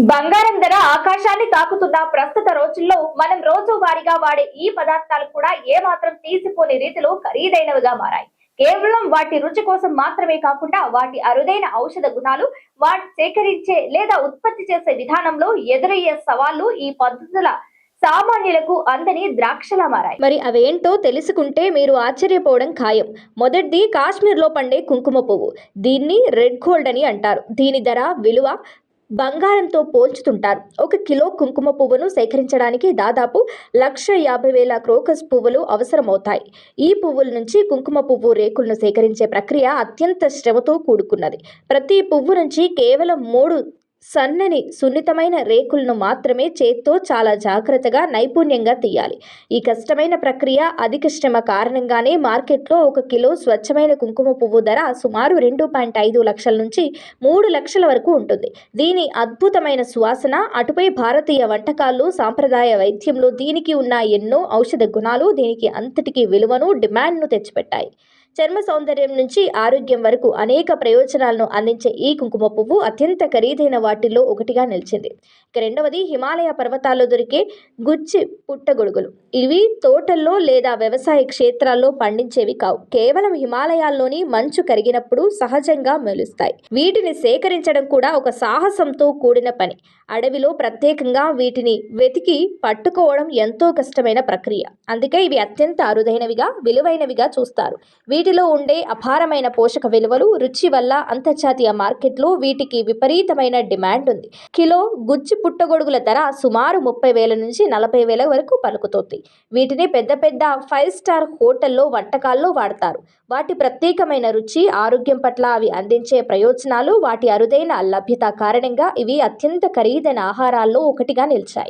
బంగారం ధర ఆకాశాన్ని తాకుతున్న ప్రస్తుత రోజుల్లో మనం రోజువారీగా వాడే ఈ పదార్థాలు కూడా ఏమాత్రం తీసిపోని రీతిలో ఖరీదైనవిగా మారాయి. కేవలం వాటి రుచి కోసం మాత్రమే కాకుండా వాటి అరుదైన ఔషధ గుణాలు, వాటి సేకరించే లేదా ఉత్పత్తి చేసే విధానంలో ఎదురయ్యే సవాళ్లు ఈ పద్ధతుల సామాన్యులకు అందని ద్రాక్షలా మారాయి. మరి అవేంటో తెలుసుకుంటే మీరు ఆశ్చర్యపోవడం ఖాయం. మొదటిది కాశ్మీర్లో పండే కుంకుమ పువ్వు. దీన్ని రెడ్ గోల్డ్ అని అంటారు. దీని ధర, విలువ బంగారంతో పోల్చుతుంటారు. 1 కిలో కుంకుమ పువ్వును సేకరించడానికి దాదాపు 1,50,000 క్రోకస్ పువ్వులు అవసరమవుతాయి. ఈ పువ్వుల నుంచి కుంకుమ పువ్వు రేకులను సేకరించే ప్రక్రియ అత్యంత శ్రమతో కూడుకున్నది. ప్రతి పువ్వు నుంచి కేవలం 3 సన్నని సున్నితమైన రేకులను మాత్రమే చేత్తో చాలా జాగ్రత్తగా నైపుణ్యంగా తీయాలి. ఈ కష్టమైన ప్రక్రియ, అధిక శ్రమ కారణంగానే మార్కెట్లో 1 కిలో స్వచ్ఛమైన కుంకుమ పువ్వు ధర సుమారు 2.5 లక్షల నుంచి 3 లక్షల వరకు ఉంటుంది. దీని అద్భుతమైన సువాసన, అటుపై భారతీయ వంటకాల్లో, సాంప్రదాయ వైద్యంలో దీనికి ఉన్న ఎన్నో ఔషధ గుణాలు దీనికి అంతటికీ విలువను, డిమాండ్ను తెచ్చిపెట్టాయి. చర్మ సౌందర్యం నుంచి ఆరోగ్యం వరకు అనేక ప్రయోజనాలను అందించే ఈ కుంకుమ పువ్వు అత్యంత ఖరీదైన వాటిల్లో ఒకటిగా నిలిచింది. ఇక రెండవది, హిమాలయ పర్వతాల్లో దొరికే గుచ్చి పుట్టగొడుగులు. ఇవి తోటల్లో లేదా వ్యవసాయ క్షేత్రాల్లో పండించేవి కావు. కేవలం హిమాలయాల్లోని మంచు కరిగినప్పుడు సహజంగా మెలుస్తాయి. వీటిని సేకరించడం కూడా ఒక సాహసంతో కూడిన పని. అడవిలో ప్రత్యేకంగా వీటిని వెతికి పట్టుకోవడం ఎంతో కష్టమైన ప్రక్రియ. అందుకే ఇవి అత్యంత అరుదైనవిగా, విలువైనవిగా చూస్తారు. వీటిలో ఉండే అపారమైన పోషక విలువలు, రుచి వల్ల అంతర్జాతీయ మార్కెట్లో వీటికి విపరీతమైన డిమాండ్ ఉంది. కిలో గుచ్చి పుట్టగొడుగుల ధర సుమారు 30,000 నుంచి 40,000 వరకు పలుకుతోంది. వీటిని పెద్ద పెద్ద 5 స్టార్ హోటల్లో వంటకాల్లో వాడతారు. వాటి ప్రత్యేకమైన రుచి, ఆరోగ్యం పట్ల అవి అందించే ప్రయోజనాలు, వాటి అరుదైన లభ్యత కారణంగా ఇవి అత్యంత ఖరీదైన ఆహారాల్లో ఒకటిగా నిలిచాయి.